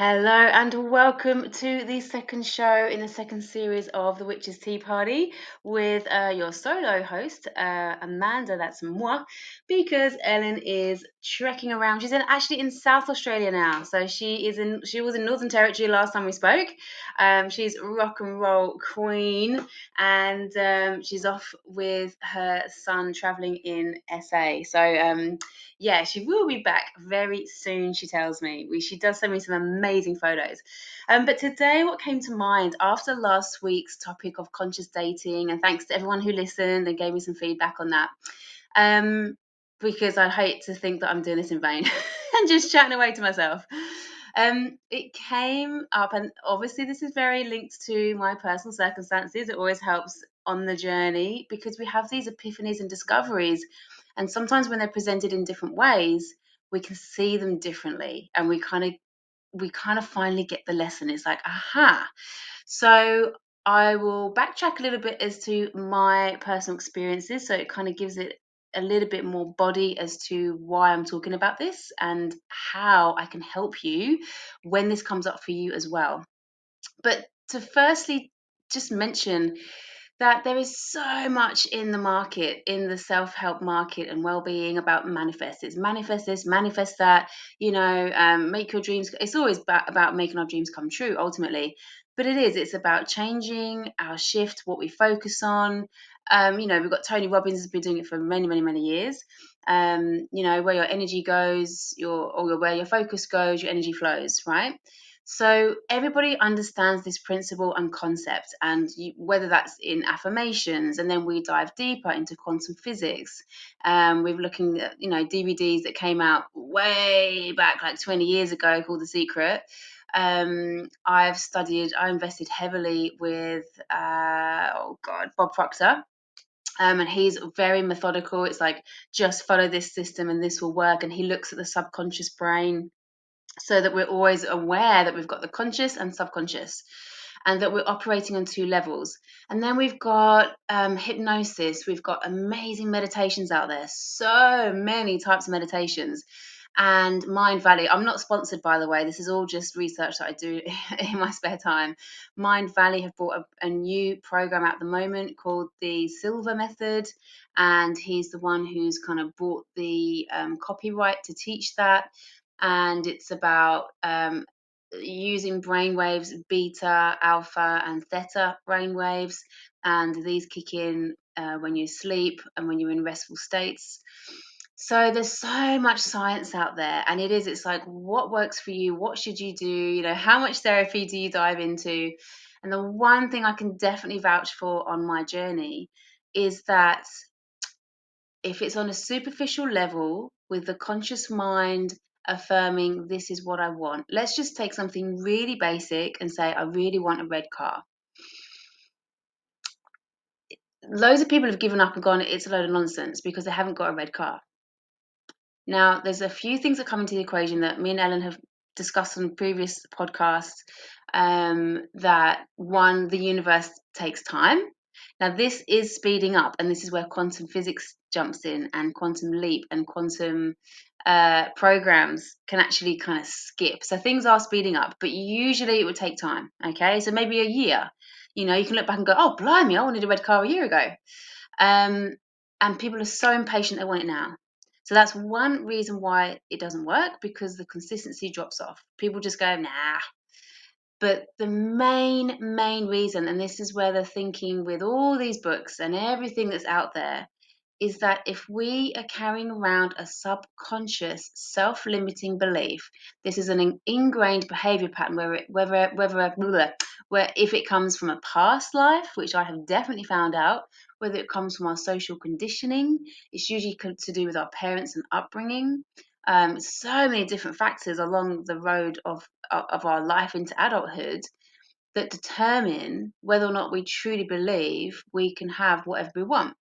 Hello and welcome to the second show in the second series of the Witches' Tea Party with your solo host, Amanda, that's moi, because Ellen is trekking around. She's actually in South Australia now. So she was in Northern Territory last time we spoke. She's rock and roll queen and she's off with her son traveling in SA. So yeah, she will be back very soon, she tells me. She does send me some amazing photos. But today, what came to mind after last week's topic of conscious dating, and thanks to everyone who listened and gave me some feedback on that, because I hate to think that I'm doing this in vain and just chatting away to myself. It came up, and obviously, this is very linked to my personal circumstances. It always helps on the journey because we have these epiphanies and discoveries, and sometimes when they're presented in different ways, we can see them differently, and we kind of finally get the lesson. It's like, aha. So I will backtrack a little bit as to my personal experiences, so it kind of gives it a little bit more body as to why I'm talking about this and how I can help you when this comes up for you as well. But to firstly just mention that there is so much in the market, in the self-help market and well-being about manifest. It's manifest this, manifest that, make your dreams. It's always about making our dreams come true ultimately. But it's about changing our shift, what we focus on. We've got Tony Robbins has been doing it for many, many, many years. Where your energy goes, where your focus goes, your energy flows, right? So everybody understands this principle and concept, and whether that's in affirmations, and then we dive deeper into quantum physics. We're looking at DVDs that came out way back, like 20 years ago, called The Secret. I invested heavily with Bob Proctor. And he's very methodical. It's like, just follow this system and this will work. And he looks at the subconscious brain so that we're always aware that we've got the conscious and subconscious and that we're operating on two levels. And then we've got hypnosis. We've got amazing meditations out there, so many types of meditations. And Mind Valley, I'm not sponsored, by the way. This is all just research that I do in my spare time. Mind Valley have brought a new program at the moment called the Silver Method, and he's the one who's kind of bought the copyright to teach that. And it's about using brainwaves, beta, alpha, and theta brainwaves, and these kick in when you sleep and when you're in restful states. So there's so much science out there, and it's like, what works for you? What should you do? How much therapy do you dive into? And the one thing I can definitely vouch for on my journey is that if it's on a superficial level with the conscious mind affirming this is what I want. Let's just take something really basic and say, I really want a red car. Loads of people have given up and gone, it's a load of nonsense because they haven't got a red car. Now, there's a few things that come into the equation that me and Ellen have discussed on previous podcasts. That one, the universe takes time. Now, this is speeding up, and this is where quantum physics jumps in, and quantum leap and quantum programs can actually kind of skip. So things are speeding up, but usually it would take time. Okay, so maybe a year. You can look back and go, oh, blimey, I wanted a red car a year ago. And people are so impatient, they want it now. So that's one reason why it doesn't work, because the consistency drops off. People just go, nah. But the main reason, and this is where the thinking with all these books and everything that's out there, is that if we are carrying around a subconscious self-limiting belief, this is an ingrained behavior pattern where if it comes from a past life, which I have definitely found out, whether it comes from our social conditioning, it's usually to do with our parents and upbringing. So many different factors along the road of our life into adulthood that determine whether or not we truly believe we can have whatever we want.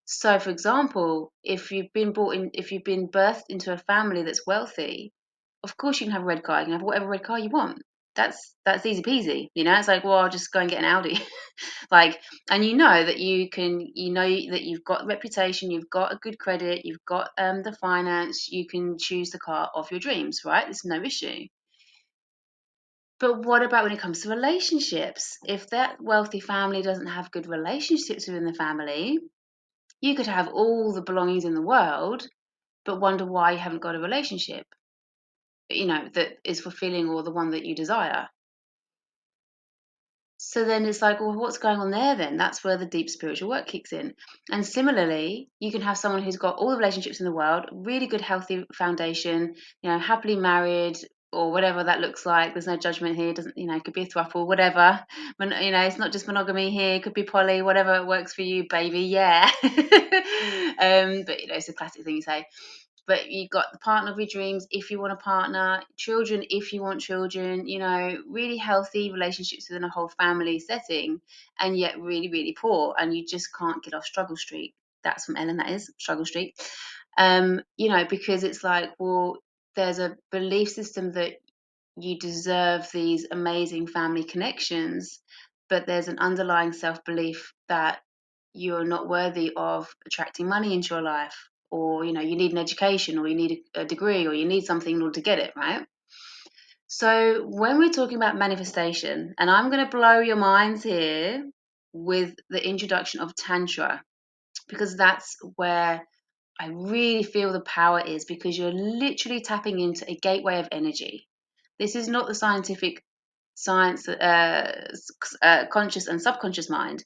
So, for example, if you've been birthed into a family that's wealthy, of course you can have a red car. You can have whatever red car you want. That's easy peasy. It's like, well, I'll just go and get an Audi. Like, and that you can, that you've got reputation, you've got a good credit, you've got the finance, you can choose the car of your dreams, right? There's no issue. But what about when it comes to relationships? If that wealthy family doesn't have good relationships within the family, you could have all the belongings in the world, but wonder why you haven't got a relationship, that is fulfilling or the one that you desire. So then it's like, well, what's going on there then? That's where the deep spiritual work kicks in. And similarly, you can have someone who's got all the relationships in the world, really good, healthy foundation, happily married or whatever that looks like. There's no judgment here. It doesn't, it could be a throuple, whatever. It's not just monogamy here. It could be poly, whatever works for you, baby. Yeah. But it's a classic thing you say. But you've got the partner of your dreams if you want a partner, children if you want children, really healthy relationships within a whole family setting, and yet really, really poor, and you just can't get off struggle street. That's from Ellen, that is struggle street. Because it's like, well, there's a belief system that you deserve these amazing family connections, but there's an underlying self-belief that you're not worthy of attracting money into your life, or you need an education, or you need a degree, or you need something in order to get it, right? So when we're talking about manifestation, and I'm going to blow your minds here with the introduction of tantra, because that's where I really feel the power is, because you're literally tapping into a gateway of energy. This is not the scientific science, conscious and subconscious mind.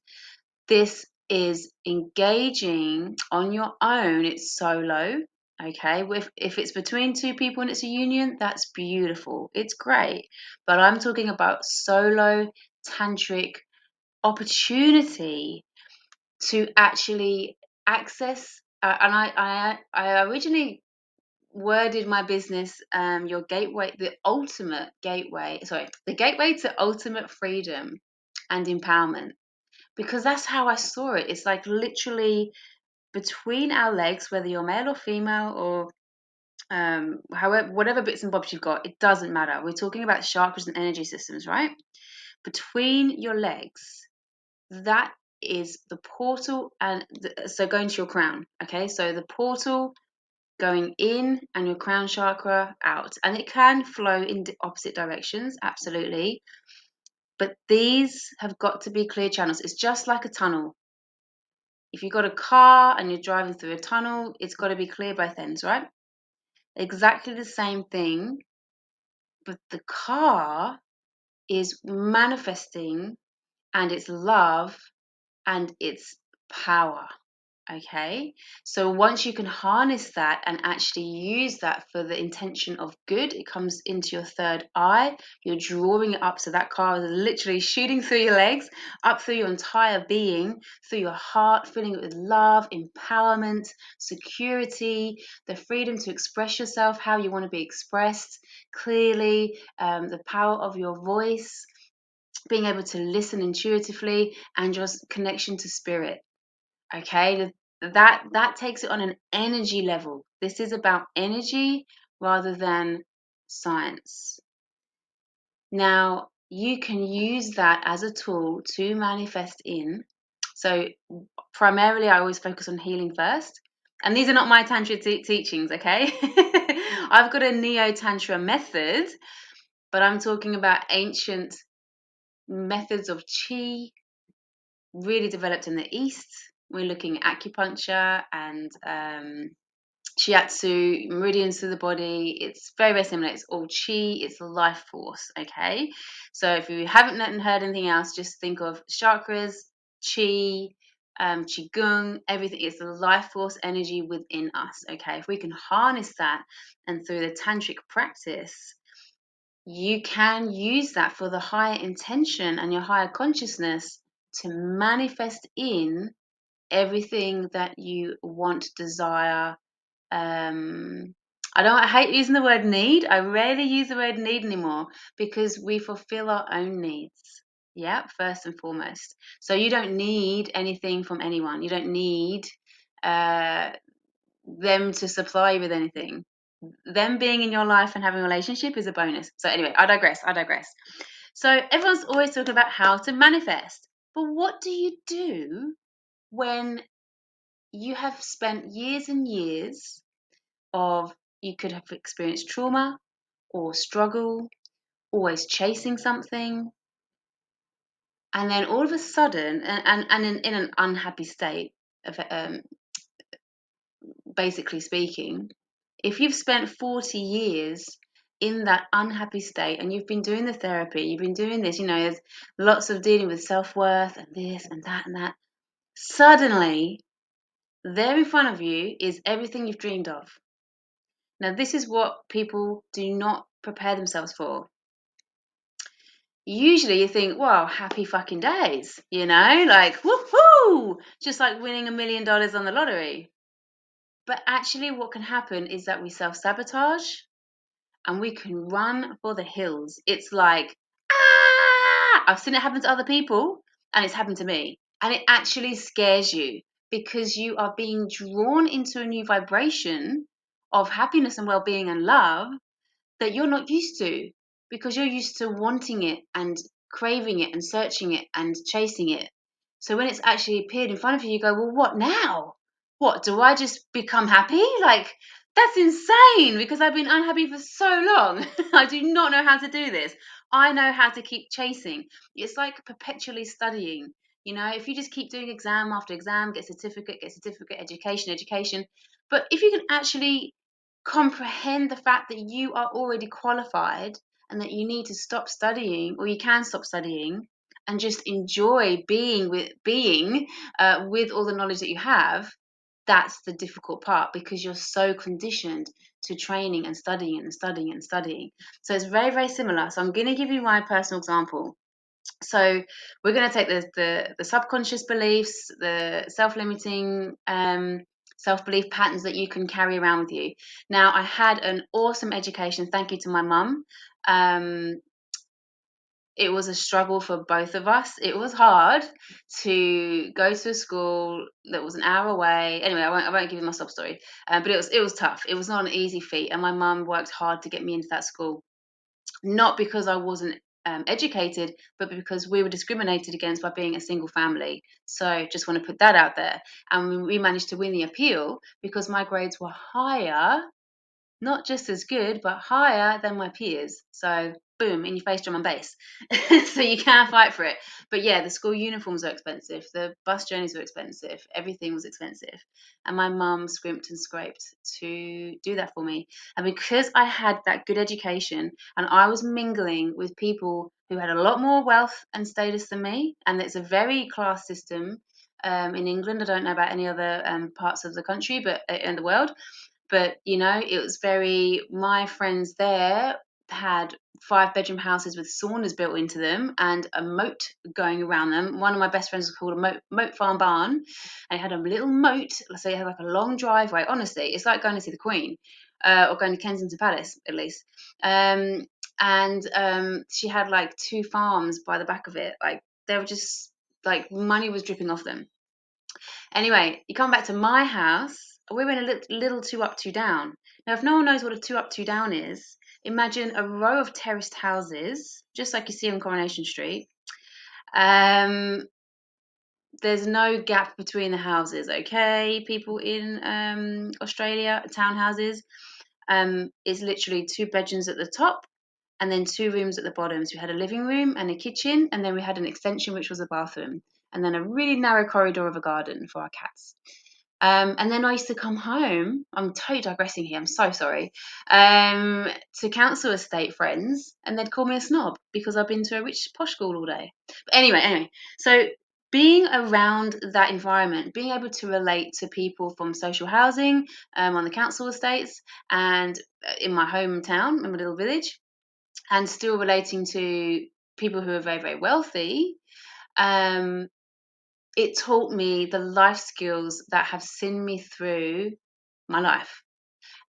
This is engaging on your own. It's solo. Okay. If it's between two people and it's a union, that's beautiful. It's great. But I'm talking about solo tantric opportunity to actually access. And I originally worded my business, your gateway, the gateway to ultimate freedom and empowerment, because that's how I saw it. It's like literally between our legs, whether you're male or female, or however, whatever bits and bobs you've got, it doesn't matter. We're talking about chakras and energy systems, right? Between your legs, that is the portal, and so going to your crown. Okay, so the portal going in and your crown chakra out, and it can flow in opposite directions, absolutely. But these have got to be clear channels. It's just like a tunnel. If you've got a car and you're driving through a tunnel, it's got to be clear both ends, right? Exactly the same thing, but the car is manifesting, and it's love, and it's power. Okay, so once you can harness that and actually use that for the intention of good, it comes into your third eye. You're drawing it up, so that car is literally shooting through your legs, up through your entire being, through your heart, filling it with love, empowerment, security, the freedom to express yourself how you want to be expressed clearly, the power of your voice, being able to listen intuitively, and just connection to spirit. Okay, that takes it on an energy level. This is about energy rather than science. Now, you can use that as a tool to manifest in. So primarily I always focus on healing first, and these are not my tantra teachings, okay? I've got a neo tantra method, but I'm talking about ancient methods of chi, really developed in the East. We're looking at acupuncture and shiatsu, meridians through the body. It's very, very similar. It's all chi, it's life force, okay? So if you haven't heard anything else, just think of chakras, chi, qigong, everything. It's the life force energy within us, okay? If we can harness that, and through the tantric practice, you can use that for the higher intention and your higher consciousness to manifest in everything that you want, desire. I hate using the word need. I rarely use the word need anymore, because we fulfill our own needs. Yeah, first and foremost. So you don't need anything from anyone. You don't need uh, them to supply you with anything. Them being in your life and having a relationship is a bonus. So anyway, I digress. So everyone's always talking about how to manifest. But what do you do when you have spent years and years of, you could have experienced trauma or struggle always chasing something, and then all of a sudden, and in an unhappy state, of, basically speaking, if you've spent 40 years in that unhappy state and you've been doing the therapy, you've been doing this, there's lots of dealing with self-worth and this and that and that, suddenly there in front of you is everything you've dreamed of. Now, this is what people do not prepare themselves for. Usually you think, wow, happy fucking days, like, woohoo, just like winning $1 million on the lottery. But actually, what can happen is that we self sabotage and we can run for the hills. It's like, I've seen it happen to other people and it's happened to me. And it actually scares you because you are being drawn into a new vibration of happiness and well being and love that you're not used to, because you're used to wanting it and craving it and searching it and chasing it. So when it's actually appeared in front of you, you go, well, what now? What, do I just become happy? Like, that's insane, because I've been unhappy for so long. I do not know how to do this. I know how to keep chasing. It's like perpetually studying. If you just keep doing exam after exam, get certificate, education. But if you can actually comprehend the fact that you are already qualified and that you need to stop studying, or you can stop studying and just enjoy being with all the knowledge that you have. That's the difficult part, because you're so conditioned to training and studying and studying and studying. So it's very, very similar. So I'm going to give you my personal example. So we're going to take the subconscious beliefs, the self-limiting self-belief patterns that you can carry around with you. Now, I had an awesome education. Thank you to my mum. It was a struggle for both of us. It was hard to go to a school that was an hour away. Anyway, I won't give you my sob story. But it was tough. It was not an easy feat, and my mum worked hard to get me into that school. Not because I wasn't educated, but because we were discriminated against by being a single family. So just want to put that out there. And we managed to win the appeal because my grades were higher, not just as good, but higher than my peers. So boom, in your face, drum and bass. So you can't fight for it. But yeah, the school uniforms are expensive. The bus journeys were expensive. Everything was expensive. And my mum scrimped and scraped to do that for me. And because I had that good education and I was mingling with people who had a lot more wealth and status than me, and it's a very class system in England. I don't know about any other parts of the country, but in the world. But it was my friends there had 5-bedroom houses with saunas built into them and a moat going around them. One of my best friends was called a moat farm barn, and it had a little moat. So it had like a long driveway. Honestly, it's like going to see the Queen, or going to Kensington Palace at least. And she had like 2 farms by the back of it. Like, they were just like, money was dripping off them. Anyway, you come back to my house. We're in a little 2 up, 2 down. Now, if no one knows what a 2 up, 2 down is, imagine a row of terraced houses, just like you see on Coronation Street. There's no gap between the houses, okay? People in Australia, townhouses. It's literally 2 bedrooms at the top and then 2 rooms at the bottom. So we had a living room and a kitchen, and then we had an extension, which was a bathroom, and then a really narrow corridor of a garden for our cats. And then I used to come home. I'm totally digressing here. I'm so sorry. To council estate friends, and they'd call me a snob because I've been to a rich posh school all day. But anyway. So being around that environment, being able to relate to people from social housing, on the council estates, and in my hometown, in my little village, and still relating to people who are very, very wealthy, it taught me the life skills that have seen me through my life.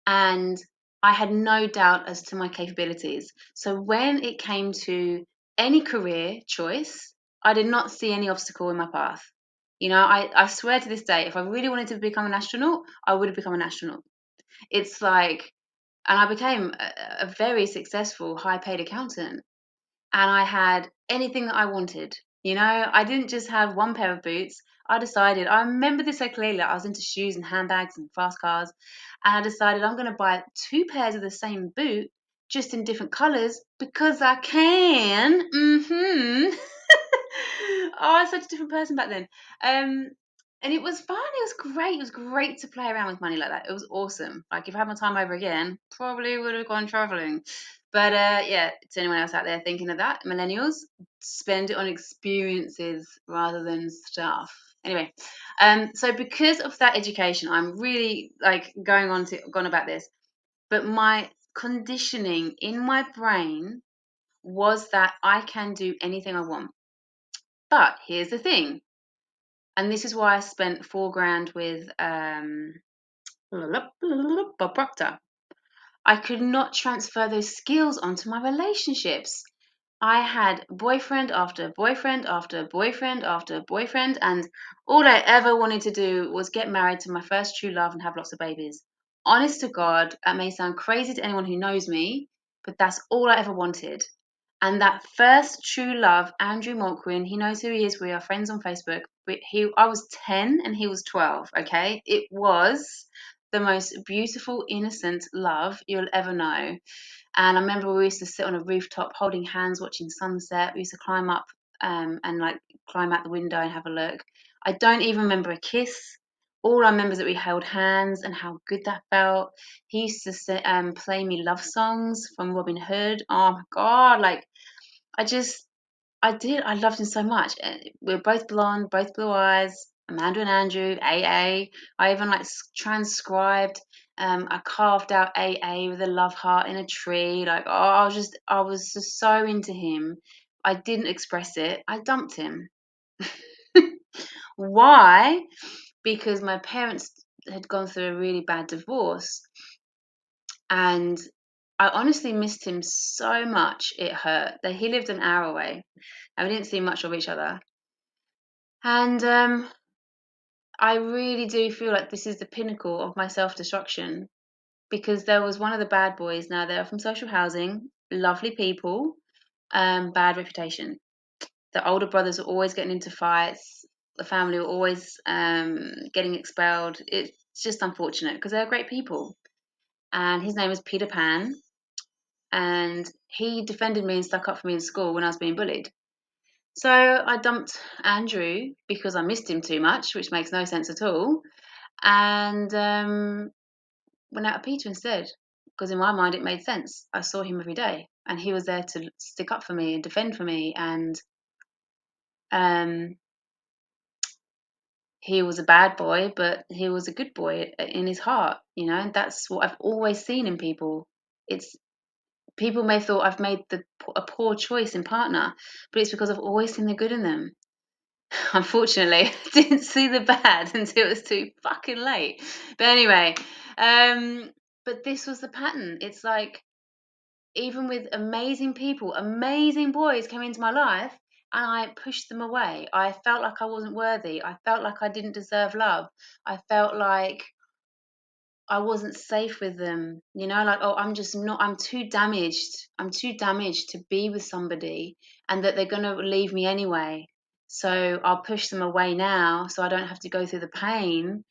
And I had no doubt as to my capabilities. So when it came to any career choice, I did not see any obstacle in my path. I swear to this day, if I really wanted to become an astronaut, I would have become an astronaut. It's like, and I became a very successful, high paid accountant. And I had anything that I wanted. I didn't just have one pair of boots. I remember this so clearly. I was into shoes and handbags and fast cars. And I decided I'm going to buy 2 pairs of the same boot just in different colours because I can. Oh, I was such a different person back then. And it was fun. It was great. It was great to play around with money like that. It was awesome. Like if I had my time over again, probably would have gone traveling. But yeah, to anyone else out there thinking of that, millennials, spend it on experiences rather than stuff. Anyway, so because of that education, I'm really like gone about this. But my conditioning in my brain was that I can do anything I want. But here's the thing, and this is why I spent 4 grand with Bob Proctor. I could not transfer those skills onto my relationships. I had boyfriend after boyfriend after boyfriend after boyfriend, and all I ever wanted to do was get married to my first true love and have lots of babies. Honest to God, that may sound crazy to anyone who knows me, but that's all I ever wanted. And that first true love, Andrew Malquin, he knows who he is. We are friends on Facebook. I was 10 and he was 12. Okay, it was the most beautiful, innocent love you'll ever know. And I remember we used to sit on a rooftop holding hands, watching sunset. We used to climb up and like climb out the window and have a look. I don't even remember a kiss. All I remember is that we held hands and how good that felt. He used to play me love songs from Robin Hood. Oh my God, like I just, I did. I loved him so much. We were both blonde, both blue eyes. Amanda and Andrew, AA. I even like transcribed. I carved out AA with a love heart in a tree. Like, oh, I was just so into him. I didn't express it. I dumped him. Why? Because my parents had gone through a really bad divorce, and I honestly missed him so much it hurt. That he lived an hour away, and we didn't see much of each other. And I really do feel like this is the pinnacle of my self-destruction because there was one of the bad boys. Now they're from social housing, lovely people, bad reputation. The older brothers were always getting into fights. The family were always getting expelled. It's just unfortunate because they're great people. And his name was Peter Pan, and he defended me and stuck up for me in school when I was being bullied. So I dumped Andrew because I missed him too much, which makes no sense at all, and went out of Peter instead. Because in my mind, it made sense. I saw him every day, and he was there to stick up for me and defend for me. And um, he was a bad boy, but he was a good boy in his heart. And that's what I've always seen in people. It's people may have thought I've made a poor choice in partner, but it's because I've always seen the good in them. Unfortunately, I didn't see the bad until it was too fucking late. But anyway, but this was the pattern. It's like even with amazing people, amazing boys came into my life and I pushed them away. I felt like I wasn't worthy. I felt like I didn't deserve love. I felt like I wasn't safe with them, like, oh, I'm too damaged. I'm too damaged to be with somebody and that they're going to leave me anyway. So I'll push them away now so I don't have to go through the pain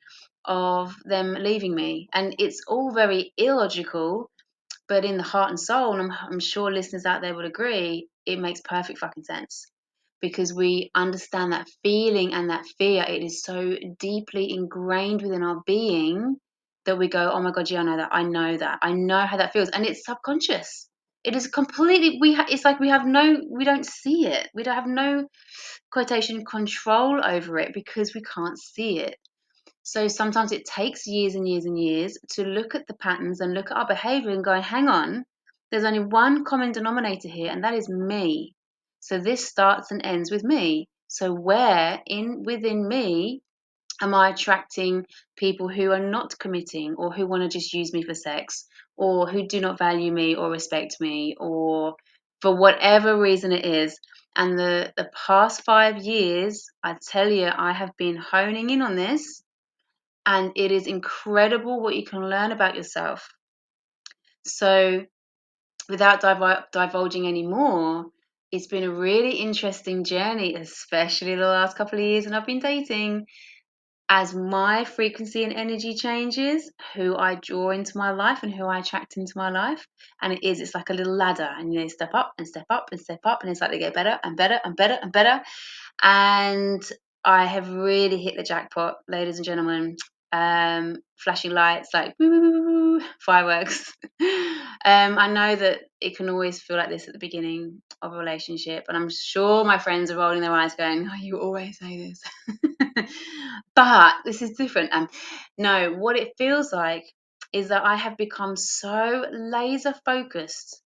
of them leaving me. And it's all very illogical, but in the heart and soul, and I'm sure listeners out there would agree, it makes perfect fucking sense because we understand that feeling and that fear. It is so deeply ingrained within our being that we go, oh my God, yeah, I know that. I know that. I know how that feels. And it's subconscious. It is completely, it's like we don't see it. We don't have no quotation control over it because we can't see it. So sometimes it takes years and years and years to look at the patterns and look at our behavior and go, hang on, there's only one common denominator here, and that is me. So this starts and ends with me. So where within me am I attracting people who are not committing or who want to just use me for sex or who do not value me or respect me or for whatever reason it is? And the past 5 years, I tell you, I have been honing in on this, and it is incredible what you can learn about yourself. So without divulging any more, it's been a really interesting journey, especially the last couple of years when I've been dating. as my frequency and energy changes, who I draw into my life and who I attract into my life. And it's like a little ladder, and you know, step up and step up and step up, and it's like they get better and better and better and better. And I have really hit the jackpot, ladies and gentlemen. Flashing lights, like woo, woo, woo, woo, fireworks. I know that it can always feel like this at the beginning of a relationship, and I'm sure my friends are rolling their eyes going, oh, you always say this. But this is different. And no, what it feels like is that I have become so laser focused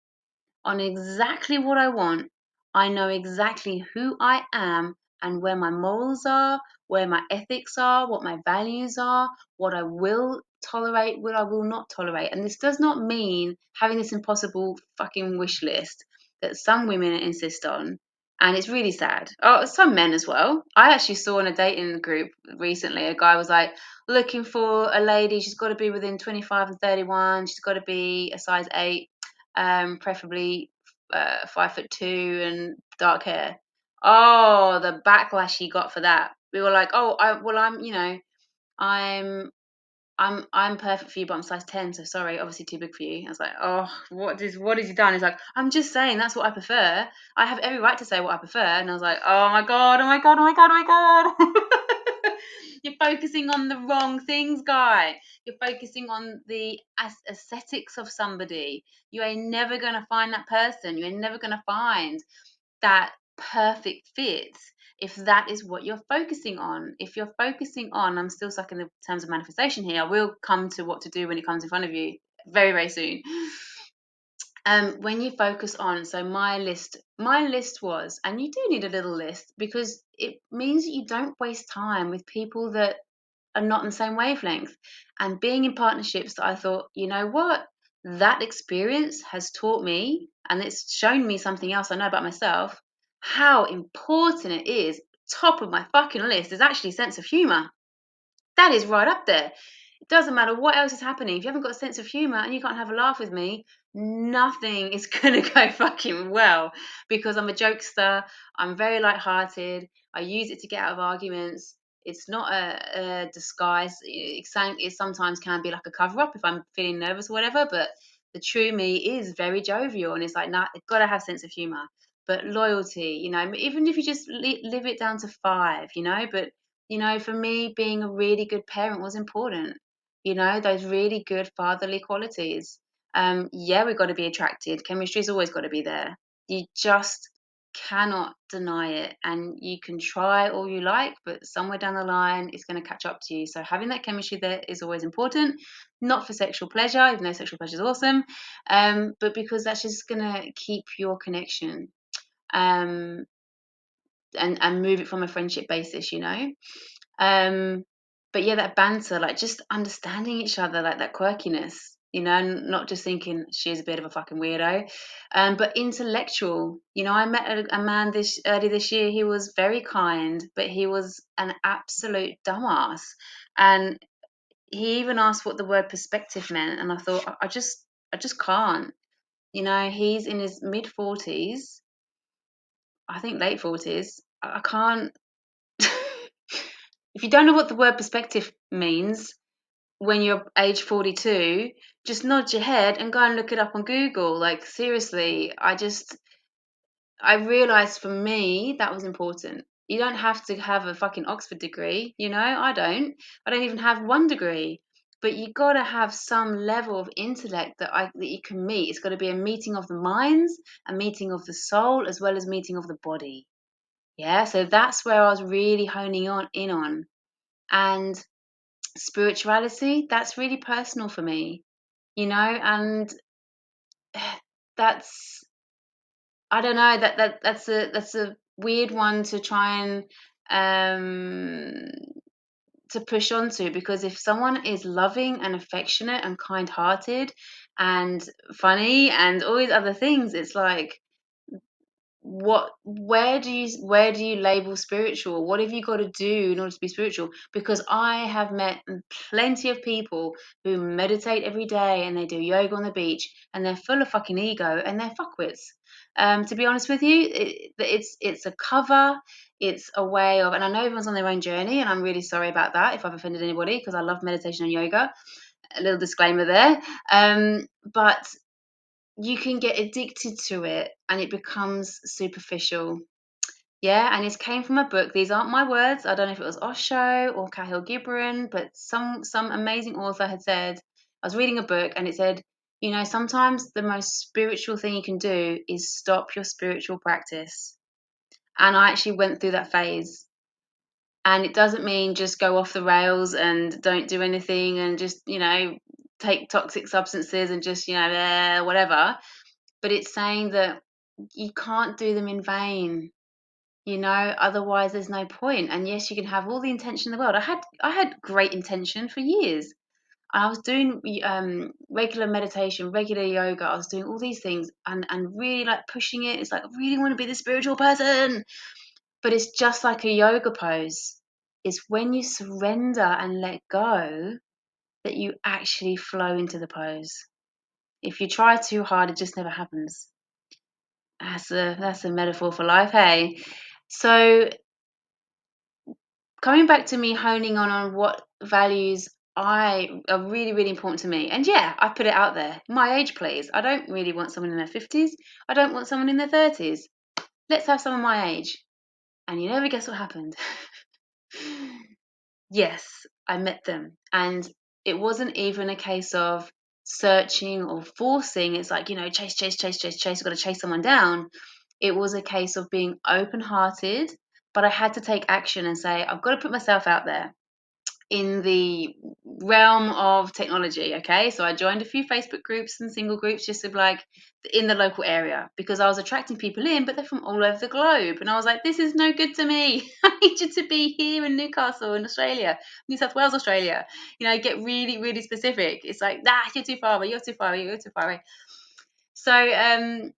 on exactly what I want. I know exactly who I am and where my morals are, where my ethics are, what my values are, what I will tolerate, what I will not tolerate. And this does not mean having this impossible fucking wish list that some women insist on. And it's really sad. Oh, some men as well. I actually saw in a dating group recently, a guy was like, looking for a lady, she's got to be within 25 and 31, she's got to be a size 8, preferably 5'2" and dark hair. Oh, the backlash he got for that. We were like, oh, I'm, you know, I'm, I'm perfect for you, but I'm size 10, so sorry, obviously too big for you. I was like, oh, what has he done? He's like, I'm just saying that's what I prefer. I have every right to say what I prefer. And I was like, oh my god, oh my god, oh my god, oh my god. You're focusing on the wrong things, guy. You're focusing on the aesthetics of somebody. You ain't never gonna find that person. You ain't never gonna find that perfect fit if that is what you're focusing on. If you're focusing on, I'm still stuck in the terms of manifestation here. I will come to what to do when it comes in front of you very, very soon. When you focus on, so my list was, and you do need a little list because it means that you don't waste time with people that are not in the same wavelength. And being in partnerships that I thought, you know what, that experience has taught me, and it's shown me something else I know about myself, how important it is. Top of my fucking list is actually sense of humor. That is right up there. It doesn't matter what else is happening. If you haven't got a sense of humor and you can't have a laugh with me, nothing is going to go fucking well, because I'm a jokester. I'm very light-hearted. I use it to get out of arguments. It's not a disguise. It sometimes can be like a cover-up if I'm feeling nervous or whatever, but the true me is very jovial, and it's like, nah, I've got to have sense of humor. But loyalty, you know, even if you just live it down to 5, you know, but you know, for me, being a really good parent was important. You know, those really good fatherly qualities. Yeah, we've got to be attracted. Chemistry's always got to be there. You just cannot deny it. And you can try all you like, but somewhere down the line, it's going to catch up to you. So having that chemistry there is always important, not for sexual pleasure, even though sexual pleasure is awesome, but because that's just going to keep your connection. Um, and move it from a friendship basis, you know. But yeah, that banter, like just understanding each other, like that quirkiness, you know, and not just thinking she's a bit of a fucking weirdo, but intellectual. You know, I met a man early this year. He was very kind, but he was an absolute dumbass, and he even asked what the word perspective meant, and I thought, I just can't. You know, he's in his mid 40s, I think late 40s. I can't. If you don't know what the word perspective means when you're age 42, just nod your head and go and look it up on Google. Like, seriously, I realized for me that was important. You don't have to have a fucking Oxford degree, you know? I don't. I don't even have one degree. But you got to have some level of intellect that you can meet. It's got to be a meeting of the minds, a meeting of the soul, as well as meeting of the body. Yeah, so that's where I was really honing in on. And spirituality, that's really personal for me, you know, and that's, I don't know, that's a weird one to try and um to push onto, because if someone is loving and affectionate and kind-hearted and funny and all these other things, it's like where do you label spiritual? What have you got to do in order to be spiritual? Because I have met plenty of people who meditate every day and they do yoga on the beach and they're full of fucking ego and they're fuckwits. To be honest with you, it's a cover. It's a way of, and I know everyone's on their own journey, and I'm really sorry about that if I've offended anybody, because I love meditation and yoga. A little disclaimer there. But you can get addicted to it and it becomes superficial. Yeah, and it came from a book. These aren't my words. I don't know if it was Osho or Cahill Gibran, but some amazing author had said, I was reading a book and it said, sometimes the most spiritual thing you can do is stop your spiritual practice. And I actually went through that phase. And it doesn't mean just go off the rails and don't do anything and just, take toxic substances and just, whatever. But it's saying that you can't do them in vain, otherwise there's no point. And yes, you can have all the intention in the world. I had great intention for years. I was doing regular meditation, regular yoga. I was doing all these things and really like pushing it. It's like I really want to be the spiritual person. But it's just like a yoga pose. It's when you surrender and let go that you actually flow into the pose. If you try too hard, it just never happens. That's a metaphor for life, hey? So coming back to me honing on what values are really, really important to me. And yeah, I put it out there. My age, please. I don't really want someone in their 50s. I don't want someone in their 30s. Let's have someone my age. And you never guess what happened. Yes, I met them. And it wasn't even a case of searching or forcing. It's like, chase, chase, chase, chase, chase. I've got to chase someone down. It was a case of being open hearted, but I had to take action and say, I've got to put myself out there in the realm of technology. Okay, so I joined a few Facebook groups and single groups just to like in the local area because I was attracting people in, but they're from all over the globe, and I was like, this is no good to me. I need you to be here in Newcastle in Australia, New South Wales, Australia. Get really, really specific. It's like, you're too far away, you're too far away, you're too far away. So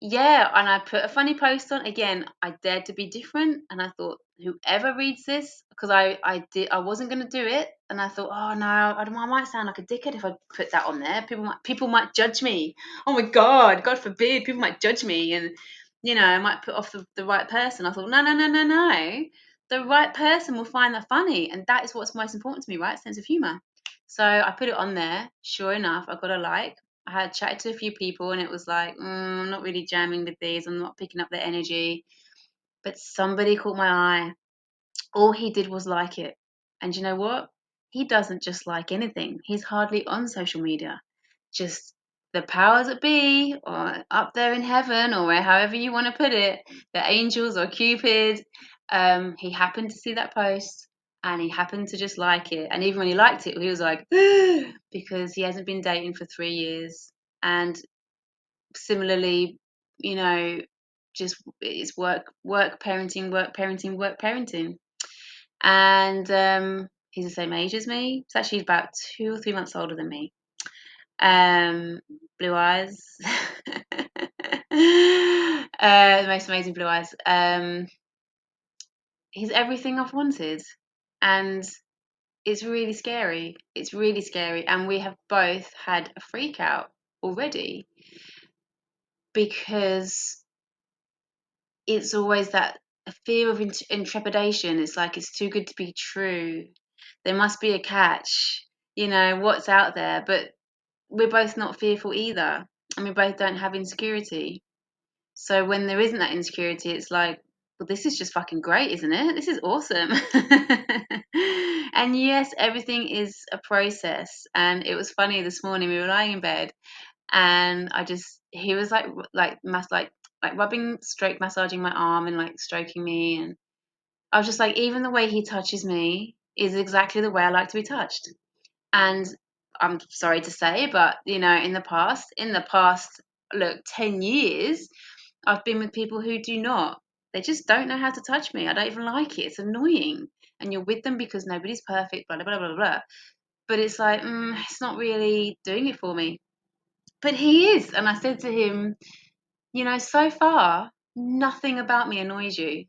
yeah, and I put a funny post on. Again, I dared to be different, and I thought whoever reads this, because I wasn't going to do it, and I thought, oh no, I might sound like a dickhead if I put that on there. People might judge me. Oh my God forbid, people might judge me, and I might put off the right person. I thought, no, no, no, no, no, the right person will find that funny, and that is what's most important to me, right? Sense of humor. So I put it on there. Sure enough, I got a like. I had chatted to a few people and it was like, I'm not really jamming with these. I'm not picking up their energy. But somebody caught my eye. All he did was like it. And you know what? He doesn't just like anything. He's hardly on social media. Just the powers that be, or up there in heaven, or however you want to put it, the angels or Cupid. He happened to see that post and he happened to just like it. And even when he liked it, he was like, because he hasn't been dating for 3 years. And similarly, you know, just it's work, parenting, work, parenting, work, parenting. And he's the same age as me. He's actually about 2 or 3 months older than me. Blue eyes. The most amazing blue eyes. He's everything I've wanted. And it's really scary. It's really scary. And we have both had a freak out already because it's always that fear of intrepidation. It's like it's too good to be true. There must be a catch. What's out there. But we're both not fearful either. And we both don't have insecurity. So when there isn't that insecurity, it's like, well, this is just fucking great, isn't it? This is awesome. And yes, everything is a process. And it was funny this morning, we were lying in bed and he was like rubbing, massaging my arm and like stroking me. And I was just like, even the way he touches me is exactly the way I like to be touched. And I'm sorry to say, but in the past, look, 10 years, I've been with people who do not. They just don't know how to touch me. I don't even like it. It's annoying. And you're with them because nobody's perfect, blah, blah, blah, blah, blah. But it's like, it's not really doing it for me. But he is. And I said to him, so far, Nothing about me annoys you.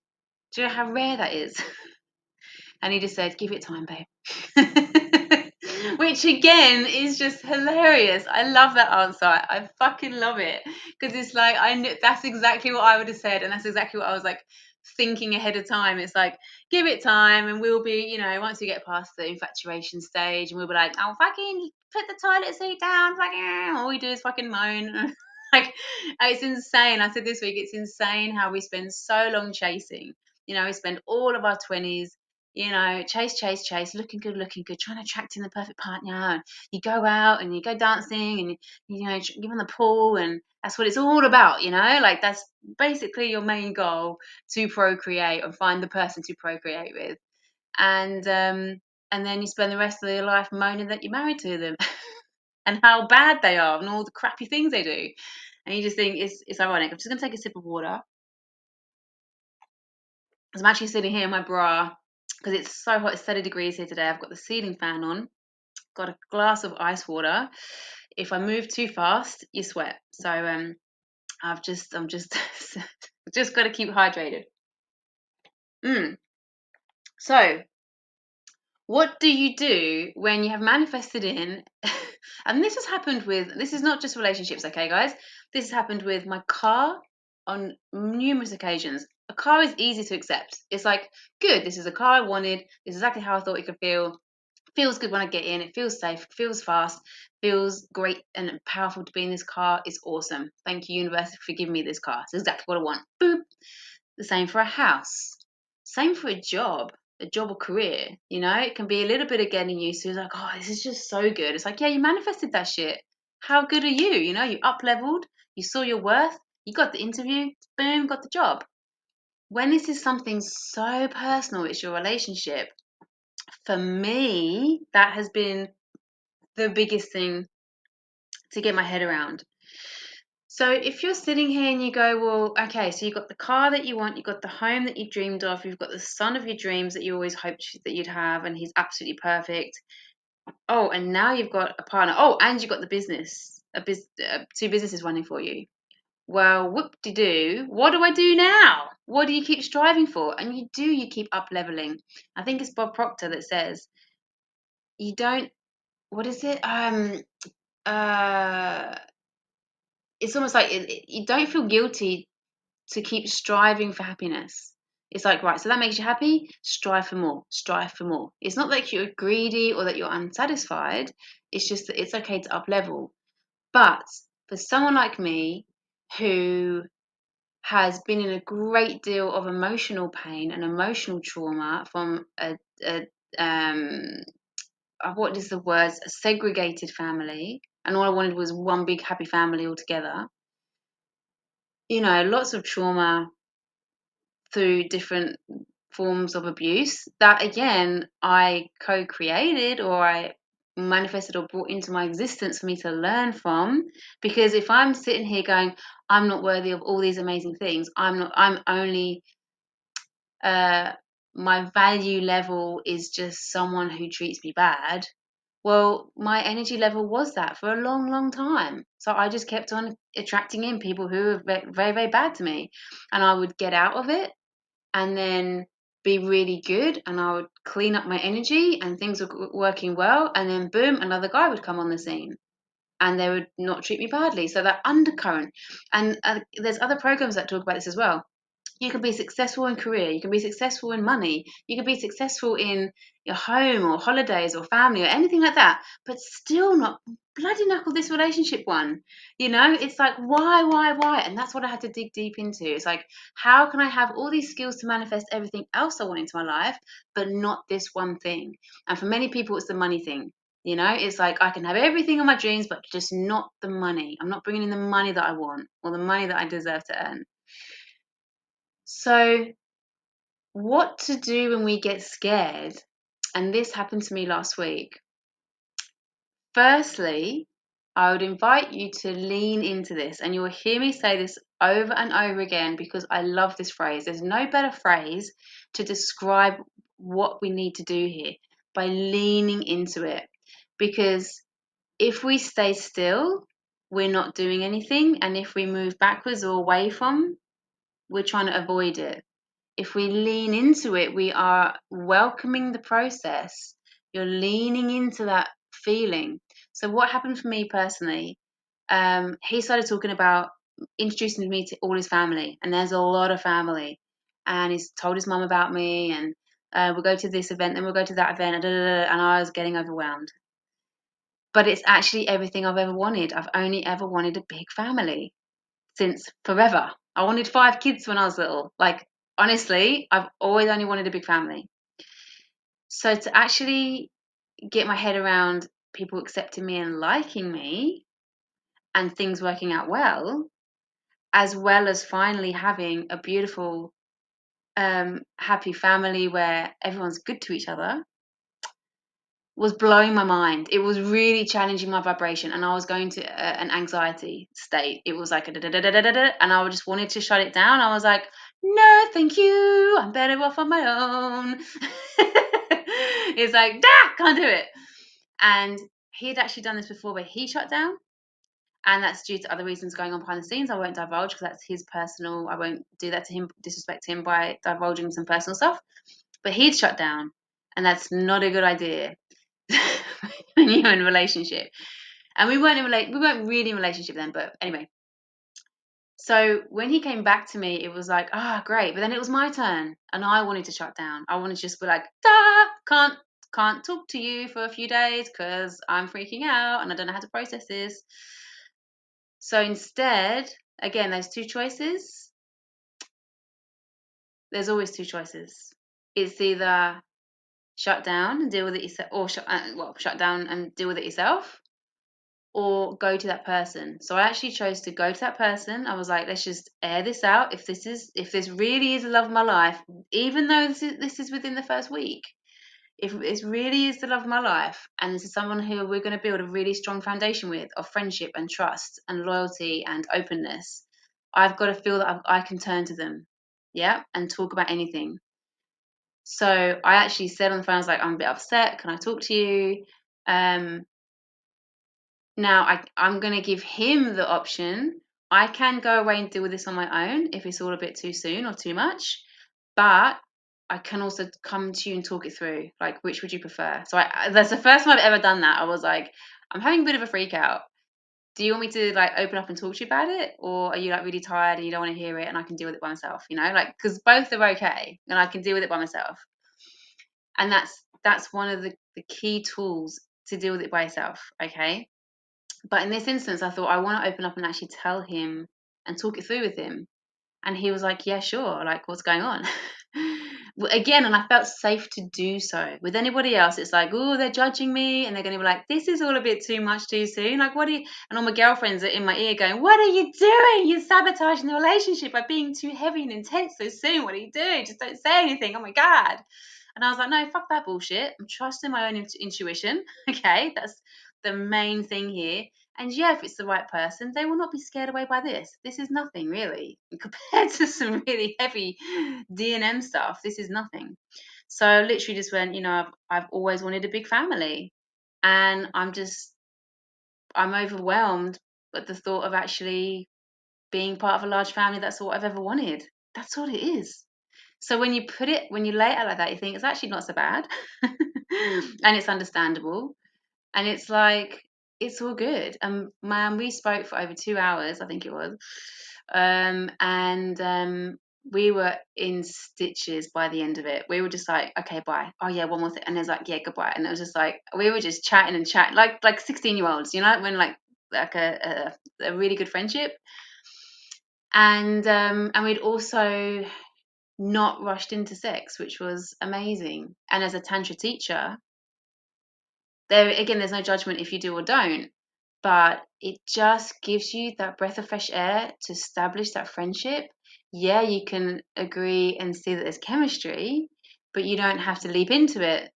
Do you know how rare that is? And he just said, give it time, babe. Which again is just hilarious. I love that answer. I fucking love it. Because it's like, I knew that's exactly what I would have said. And that's exactly what I was like thinking ahead of time. It's like, give it time and we'll be, you know, once we get past the infatuation stage and we'll be like, oh, fucking put the toilet seat down. Fucking, all we do is fucking moan. Like, it's insane. I said this week, it's insane how we spend so long chasing. You know, we spend all of our 20s, you know, chase, looking good, trying to attract in the perfect partner. And you go out and you go dancing and, you know, you in the pool, and that's what it's all about, you know? Like, that's basically your main goal, to procreate and find the person to procreate with. And then you spend the rest of your life moaning that you're married to them and how bad they are and all the crappy things they do. And you just think it's ironic. I'm just going to take a sip of water. I'm actually sitting here in my bra because it's so hot. It's 30 degrees here today. I've got the ceiling fan on, got a glass of ice water. If I move too fast, you sweat. So I'm just just got to keep hydrated. So what do you do when you have manifested in and this has happened with, this is not just relationships, okay guys, this has happened with my car on numerous occasions. A car is easy to accept. It's like, good, this is a car I wanted, this is exactly how I thought it could feel. Feels good when I get in, it feels safe, feels fast, feels great and powerful to be in this car. It's awesome. Thank you, universe, for giving me this car. It's exactly what I want. Boop. The same for a house. Same for a job or career. You know, it can be a little bit of getting used to. It's like, oh, this is just so good. It's like, yeah, you manifested that shit. How good are you? You know, you up leveled, you saw your worth, you got the interview, boom, got the job. When this is something so personal, it's your relationship. For me, that has been the biggest thing to get my head around. So if you're sitting here and you go, well, okay, so you've got the car that you want, you've got the home that you dreamed of, you've got the son of your dreams that you always hoped that you'd have, and he's absolutely perfect. Oh, and now you've got a partner. Oh, and you've got the business, two businesses running for you. Well, whoop-de-doo, what do I do now? What do you keep striving for? And you keep up leveling. I think it's Bob Proctor that says, you don't, what is it? Uh, it's almost like you don't feel guilty to keep striving for happiness. It's like, right, so that makes you happy, strive for more, strive for more. It's not like you're greedy or that you're unsatisfied. It's just that it's okay to up level. But for someone like me who has been in a great deal of emotional pain and emotional trauma from a what is the word, a segregated family, and all I wanted was one big happy family altogether. You know, lots of trauma through different forms of abuse that again I co-created or I manifested or brought into my existence for me to learn from. Because if I'm sitting here going, I'm not worthy of all these amazing things, I'm only my value level is just someone who treats me bad. Well, my energy level was that for a long time. So I just kept on attracting in people who were very, very bad to me. And I would get out of it and then be really good, and I would clean up my energy and things were working well, and then boom, another guy would come on the scene and they would not treat me badly. So that undercurrent, and there's other programs that talk about this as well. You can be successful in career, you can be successful in money, you can be successful in your home or holidays or family or anything like that, but still not bloody knuckle this relationship one. You know, it's like, why? And that's what I had to dig deep into. It's like, how can I have all these skills to manifest everything else I want into my life, but not this one thing? And for many people, it's the money thing. You know, it's like, I can have everything in my dreams, but just not the money. I'm not bringing in the money that I want or the money that I deserve to earn. So, what to do when we get scared? And this happened to me last week. Firstly, I would invite you to lean into this, and you'll hear me say this over and over again because I love this phrase. There's no better phrase to describe what we need to do here, by leaning into it. Because if we stay still, we're not doing anything. And if we move backwards or away from, we're trying to avoid it. If we lean into it, we are welcoming the process. You're leaning into that feeling. So what happened for me personally, he started talking about introducing me to all his family, and there's a lot of family, and he's told his mum about me, and we'll go to this event, then we'll go to that event, and I was getting overwhelmed. But it's actually everything I've ever wanted. I've only ever wanted a big family since forever. I wanted 5 kids when I was little. Like, honestly, I've always only wanted a big family. So to actually get my head around people accepting me and liking me and things working out well, as well as finally having a beautiful, happy family where everyone's good to each other, was blowing my mind. It was really challenging my vibration, and I was going to an anxiety state. It was like a da da da da da da, and I just wanted to shut it down. I was like, no, thank you. I'm better off on my own. It's like, can't do it. And he had actually done this before where he shut down, and that's due to other reasons going on behind the scenes. I won't divulge because that's his personal. I won't do that to him, disrespect him by divulging some personal stuff. But he'd shut down, and that's not a good idea when you're in a relationship. And we weren't really in a relationship then, but anyway. So when he came back to me, it was like, great. But then it was my turn, and I wanted to shut down. I wanted to just be like, can't talk to you for a few days because I'm freaking out and I don't know how to process this. So instead, again, there's 2 choices. There's always 2 choices. It's either shut down and deal with it yourself, or shut down and deal with it yourself, or go to that person. So I actually chose to go to that person. I was like, let's just air this out. If this really is the love of my life, even though this is within the first week, if this really is the love of my life, and this is someone who we're going to build a really strong foundation with of friendship and trust and loyalty and openness, I've got to feel that I can turn to them, and talk about anything. So I actually said on the phone, I was like, I'm a bit upset. Can I talk to you? Now I'm going to give him the option. I can go away and deal with this on my own if it's all a bit too soon or too much, but I can also come to you and talk it through. Like, which would you prefer? So that's the first time I've ever done that. I was like, I'm having a bit of a freak out. Do you want me to like open up and talk to you about it, or are you like really tired and you don't want to hear it and I can deal with it by myself? Like, because both are okay and I can deal with it by myself. And that's one of the key tools to deal with it by yourself. Okay. But in this instance, I thought I want to open up and actually tell him and talk it through with him. And he was like, yeah, sure. Like, what's going on? Again, and I felt safe to do so. With anybody else, it's like, oh, they're judging me. And they're going to be like, this is all a bit too much too soon. Like, what are you? And all my girlfriends are in my ear going, what are you doing? You're sabotaging the relationship by being too heavy and intense so soon. What are you doing? Just don't say anything. Oh, my God. And I was like, no, fuck that bullshit. I'm trusting my own intuition. Okay, that's the main thing here. And yeah, if it's the right person, they will not be scared away by this. This is nothing really compared to some really heavy D&M stuff. This is nothing. So I literally just went, I've always wanted a big family, and I'm overwhelmed at the thought of actually being part of a large family. That's all I've ever wanted. That's all it is. So when you lay it out like that, you think it's actually not so bad, and it's understandable, and it's like it's all good. Man, we spoke for over 2 hours, I think it was, and we were in stitches by the end of it. We were just like, okay, bye. Oh yeah, one more thing, and there's like, yeah, goodbye. And it was just like we were just chatting and chatting like 16-year-olds, when like a really good friendship, and we'd also not rushed into sex, which was amazing. And as a tantra teacher, there's no judgment if you do or don't, but it just gives you that breath of fresh air to establish that friendship. Yeah, you can agree and see that there's chemistry, but you don't have to leap into it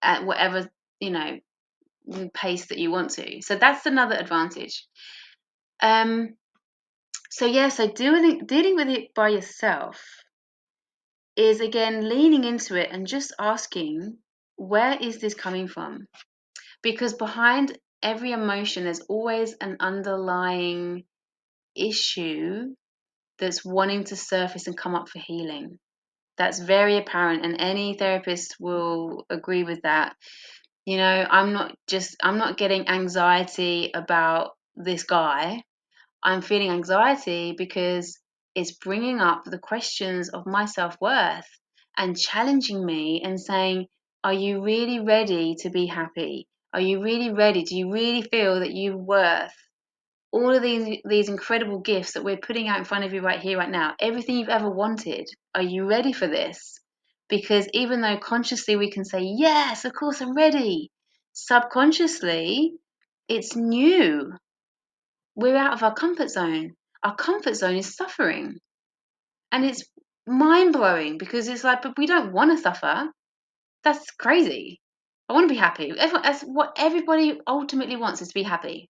at whatever, pace that you want to. So that's another advantage. So dealing with it by yourself is, again, leaning into it and just asking, where is this coming from? Because behind every emotion, there's always an underlying issue that's wanting to surface and come up for healing. That's very apparent, and any therapist will agree with that. You know, I'm not getting anxiety about this guy. I'm feeling anxiety because it's bringing up the questions of my self-worth and challenging me and saying, are you really ready to be happy? Are you really ready? Do you really feel that you're worth all of these incredible gifts that we're putting out in front of you right here, right now? Everything you've ever wanted. Are you ready for this? Because even though consciously we can say, yes, of course I'm ready, subconsciously, it's new. We're out of our comfort zone. Our comfort zone is suffering. And it's mind blowing because it's like, but we don't want to suffer. That's crazy. I want to be happy. That's what everybody ultimately wants, is to be happy.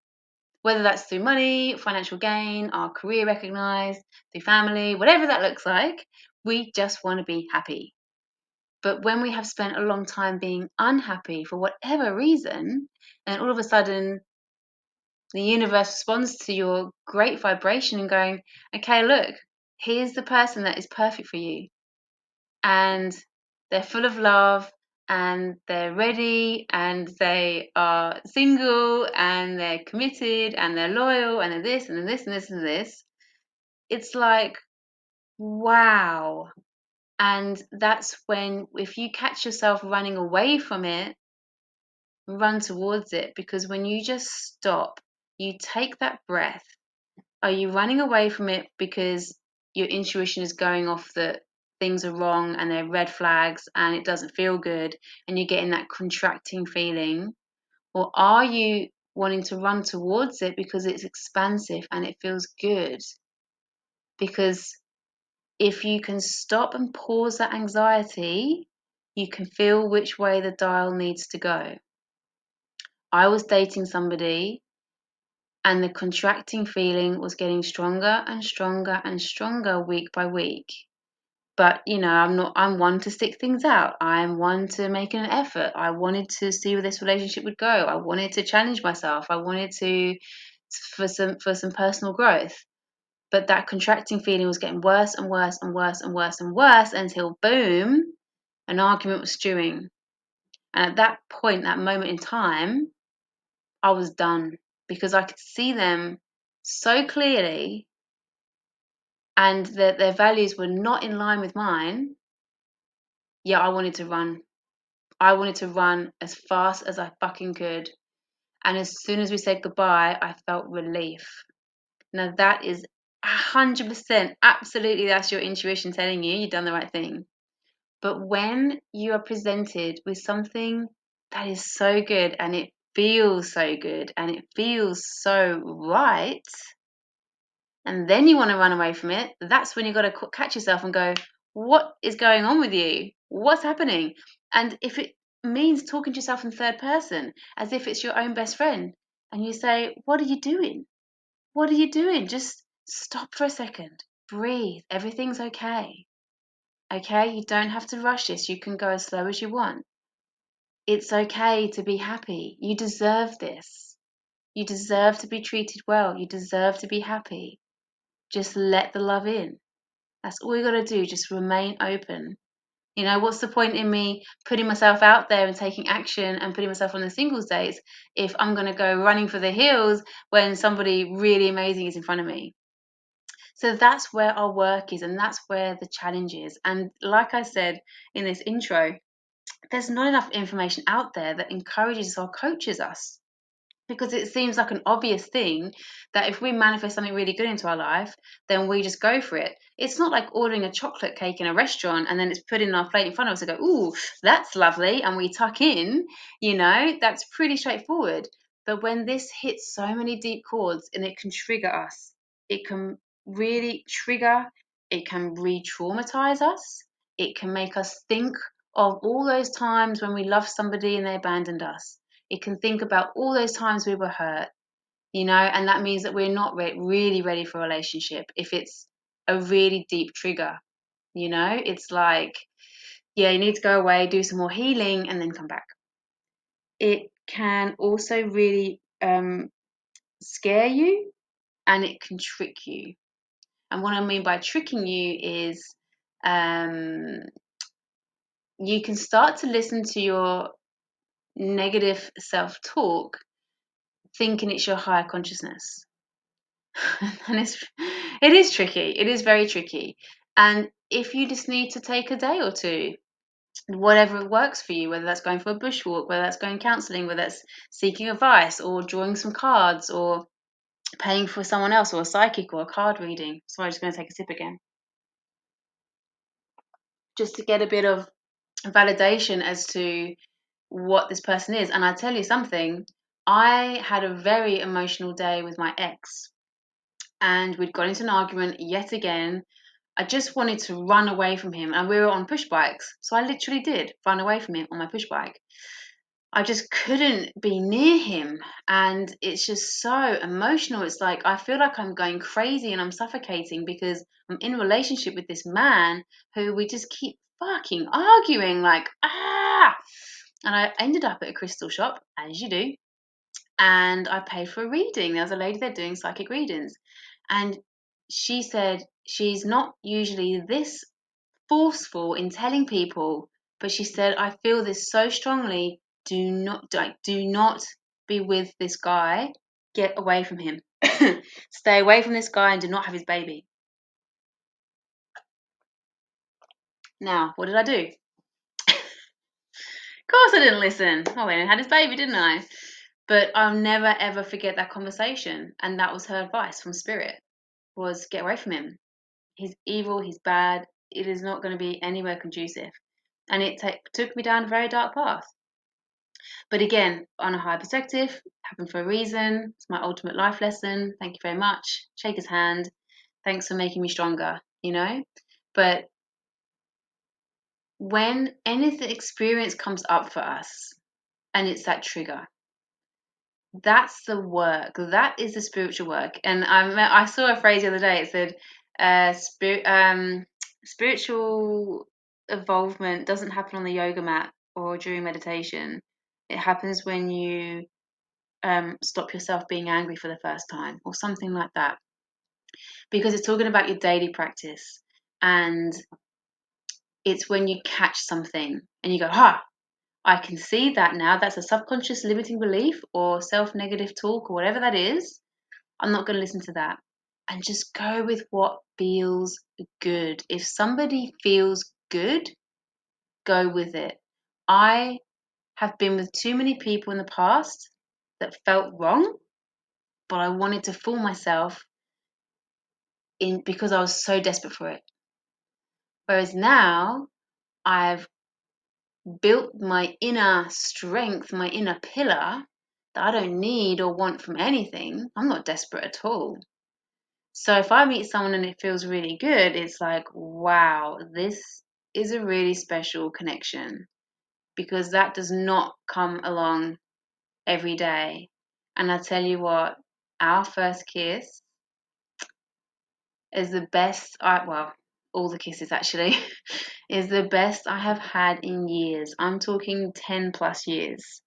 Whether that's through money, financial gain, our career recognized, through family, whatever that looks like, we just want to be happy. But when we have spent a long time being unhappy for whatever reason, and all of a sudden the universe responds to your great vibration and going, okay, look, here's the person that is perfect for you. And they're full of love and they're ready and they are single and they're committed and they're loyal and they're this and this and this and this. It's like, wow. And that's when, if you catch yourself running away from it, run towards it. Because when you just stop, you take that breath. Are you running away from it because your intuition is going off that things are wrong and they're red flags and it doesn't feel good and you're getting that contracting feeling? Or are you wanting to run towards it because it's expansive and it feels good? Because if you can stop and pause that anxiety, you can feel which way the dial needs to go. I was dating somebody and the contracting feeling was getting stronger and stronger and stronger week by week. But I'm one to stick things out. I'm one to make an effort. I wanted to see where this relationship would go. I wanted to challenge myself. I wanted to for some personal growth. But that contracting feeling was getting worse and worse and worse and worse and worse until boom, an argument was stewing. And at that point, that moment in time, I was done because I could see them so clearly and that their values were not in line with mine. Yeah, I wanted to run. I wanted to run as fast as I fucking could. And as soon as we said goodbye, I felt relief. Now that is 100%, absolutely, that's your intuition telling you you've done the right thing. But when you are presented with something that is so good and it feels so good and it feels so right, and then you want to run away from it, that's when you've got to catch yourself and go, what is going on with you? What's happening? And if it means talking to yourself in third person, as if it's your own best friend, and you say, what are you doing? What are you doing? Just stop for a second. Breathe. Everything's okay. Okay? You don't have to rush this. You can go as slow as you want. It's okay to be happy. You deserve this. You deserve to be treated well. You deserve to be happy. Just let the love in. That's all you got to do. Just remain open. What's the point in me putting myself out there and taking action and putting myself on the singles dates if I'm going to go running for the hills when somebody really amazing is in front of me? So that's where our work is, and that's where the challenge is. And like I said in this intro, there's not enough information out there that encourages or coaches us, because it seems like an obvious thing that if we manifest something really good into our life, then we just go for it. It's not like ordering a chocolate cake in a restaurant and then it's put in our plate in front of us and go, ooh, that's lovely, and we tuck in. That's pretty straightforward. But when this hits so many deep chords, and it can trigger us, it can really trigger, it can re-traumatize us, it can make us think of all those times when we loved somebody and they abandoned us. It can think about all those times we were hurt, and that means that we're not really ready for a relationship if it's a really deep trigger. It's like, yeah, you need to go away, do some more healing, and then come back. It can also really scare you, and it can trick you. And what I mean by tricking you is you can start to listen to your negative self-talk thinking it's your higher consciousness. And it is tricky. It is very tricky. And if you just need to take a day or two, whatever works for you, whether that's going for a bushwalk, whether that's going counselling, whether that's seeking advice or drawing some cards or paying for someone else or a psychic or a card reading. Sorry, I'm just going to take a sip again. Just to get a bit of validation as to what this person is. And I tell you something, I had a very emotional day with my ex, and we'd got into an argument yet again. I just wanted to run away from him, and we were on push bikes, so I literally did run away from him on my push bike. I just couldn't be near him, and it's just so emotional. It's like I feel like I'm going crazy and I'm suffocating because I'm in a relationship with this man who we just keep fucking arguing, like and I ended up at a crystal shop, as you do, and I paid for a reading. There was a lady there doing psychic readings, and she said she's not usually this forceful in telling people, but she said, I feel this so strongly. Do not be with this guy. Get away from him. Stay away from this guy and do not have his baby. Now, what did I do? Of course I didn't listen. I went and had his baby, didn't I? But I'll never ever forget that conversation. And that was her advice from spirit, was get away from him. He's evil, he's bad. It is not going to be anywhere conducive. And it took me down a very dark path. But again, on a higher perspective, happened for a reason. It's my ultimate life lesson. Thank you very much. Shake his hand. Thanks for making me stronger, But when anything experience comes up for us and it's that trigger, that's the work. That is the spiritual work. And I saw a phrase the other day. It said, spiritual involvement doesn't happen on the yoga mat or during meditation. It happens when you stop yourself being angry for the first time or something like that. Because it's talking about your daily practice. And it's when you catch something and you go, I can see that now. That's a subconscious limiting belief or self-negative talk or whatever that is. I'm not going to listen to that. And just go with what feels good. If somebody feels good, go with it. I have been with too many people in the past that felt wrong, but I wanted to fool myself because I was so desperate for it. Whereas now I've built my inner strength, my inner pillar that I don't need or want from anything. I'm not desperate at all. So if I meet someone and it feels really good, it's like, wow, this is a really special connection, because that does not come along every day. And I tell you what, our first kiss is the best, all the kisses actually, is the best I have had in years. I'm talking 10 plus years.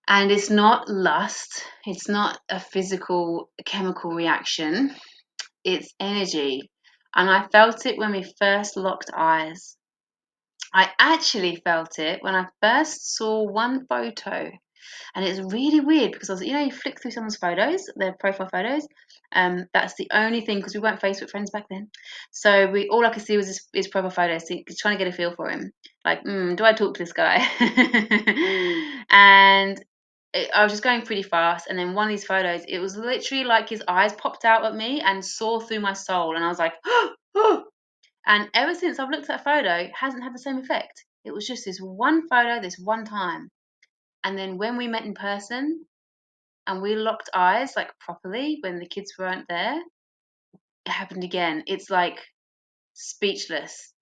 And it's not lust. It's not a physical chemical reaction. It's energy. And I felt it when we first locked eyes. I actually felt it when I first saw one photo. And it's really weird because I was, you flick through someone's photos, their profile photos. That's the only thing, because we weren't Facebook friends back then. So all I could see was his profile photos, trying to get a feel for him. Like, do I talk to this guy? And I was just going pretty fast. And then one of these photos, it was literally like his eyes popped out at me and saw through my soul. And I was like, oh. And ever since I've looked at that photo, it hasn't had the same effect. It was just this one photo, this one time. And then when we met in person and we locked eyes, like properly, when the kids weren't there, it happened again. It's like speechless.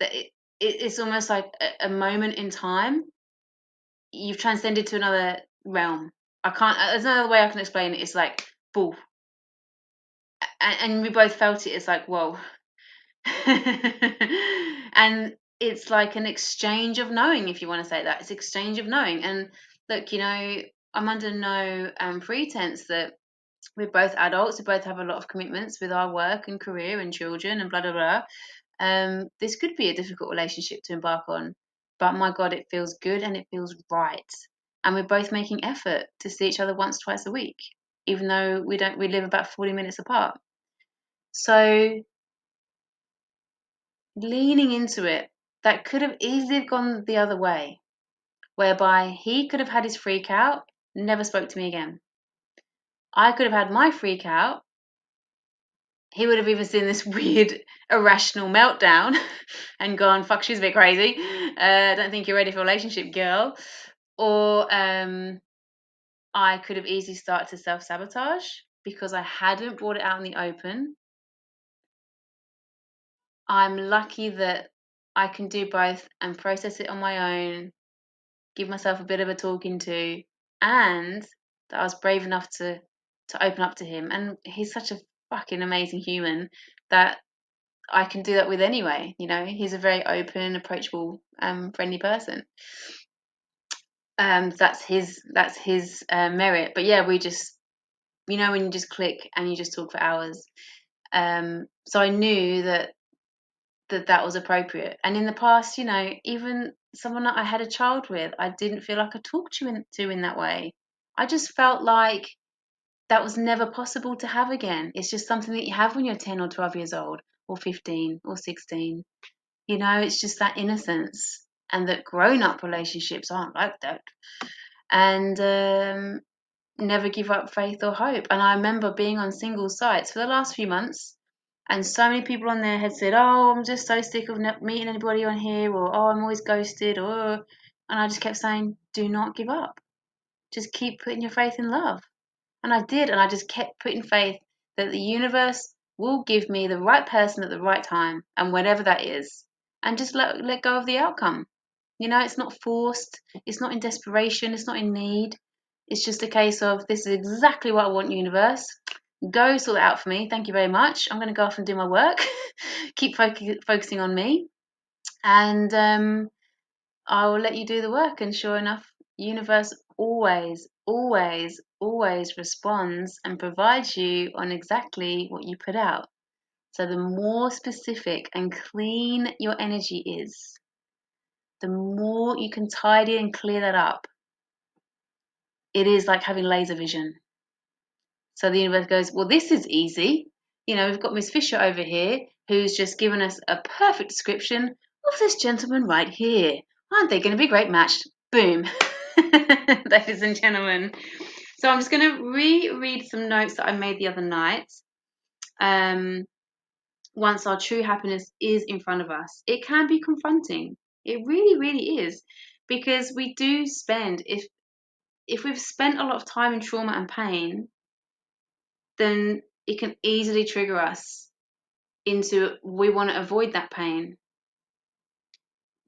It's almost like a moment in time. You've transcended to another realm. There's no other way I can explain it. It's like, boo. And we both felt it. It's like, whoa. And it's like an exchange of knowing, if you want to say that. It's exchange of knowing. And look, I'm under no pretense that We're both adults. We both have a lot of commitments with our work and career and children and blah blah blah. This could be a difficult relationship to embark on, but my God, it feels good and it feels right. And we're both making effort to see each other once, twice a week, even though we live about 40 minutes apart. So leaning into it, that could have easily gone the other way, whereby he could have had his freak out, never spoke to me again. I could have had my freak out. He would have even seen this weird, irrational meltdown and gone, fuck, she's a bit crazy. I don't think you're ready for a relationship, girl. Or I could have easily started to self-sabotage because I hadn't brought it out in the open. I'm lucky that I can do both and process it on my own, give myself a bit of a talking to, and that I was brave enough to open up to him. And he's such a fucking amazing human that I can do that with anyway. He's a very open, approachable, friendly person. That's his merit. But yeah, we just, when you just click and you just talk for hours. So I knew that was appropriate. And in the past, even someone that I had a child with, I didn't feel like I talked to in that way. I just felt like that was never possible to have again. It's just something that you have when you're 10 or 12 years old, or 15 or 16. It's just that innocence, and that grown-up relationships aren't like that. And never give up faith or hope. And I remember being on single sites for the last few months, and so many people on there had said, "Oh, I'm just so sick of meeting anybody on here," or "Oh, I'm always ghosted," and I just kept saying, "Do not give up. Just keep putting your faith in love." And I did, and I just kept putting faith that the universe will give me the right person at the right time, and whatever that is, and just let go of the outcome. It's not forced, it's not in desperation, it's not in need. It's just a case of, this is exactly what I want, universe. Go sort it out for me. Thank you very much. I'm going to go off and do my work. Keep focusing on me, and I will let you do the work. And sure enough, universe always, always, always responds and provides you on exactly what you put out. So the more specific and clean your energy is, the more you can tidy and clear that up. It is like having laser vision. So the universe goes, well, this is easy. We've got Miss Fisher over here who's just given us a perfect description of this gentleman right here. Aren't they going to be a great match? Boom. Ladies and gentlemen. So I'm just going to reread some notes that I made the other night. Once our true happiness is in front of us, it can be confronting. It really, really is. Because we do spend, if we've spent a lot of time in trauma and pain, then it can easily trigger us into, we want to avoid that pain,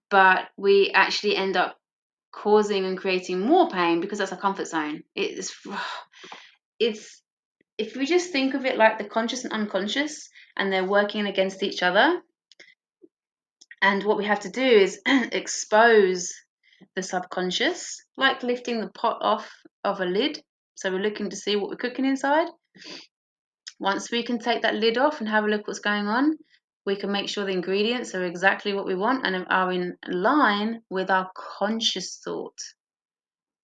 but we actually end up causing and creating more pain because that's a comfort zone. It's if we just think of it like the conscious and unconscious, and they're working against each other, and what we have to do is expose the subconscious, like lifting the pot off of a lid. So we're looking to see what we're cooking inside. Once we can take that lid off and have a look what's going on, we can make sure the ingredients are exactly what we want and are in line with our conscious thought.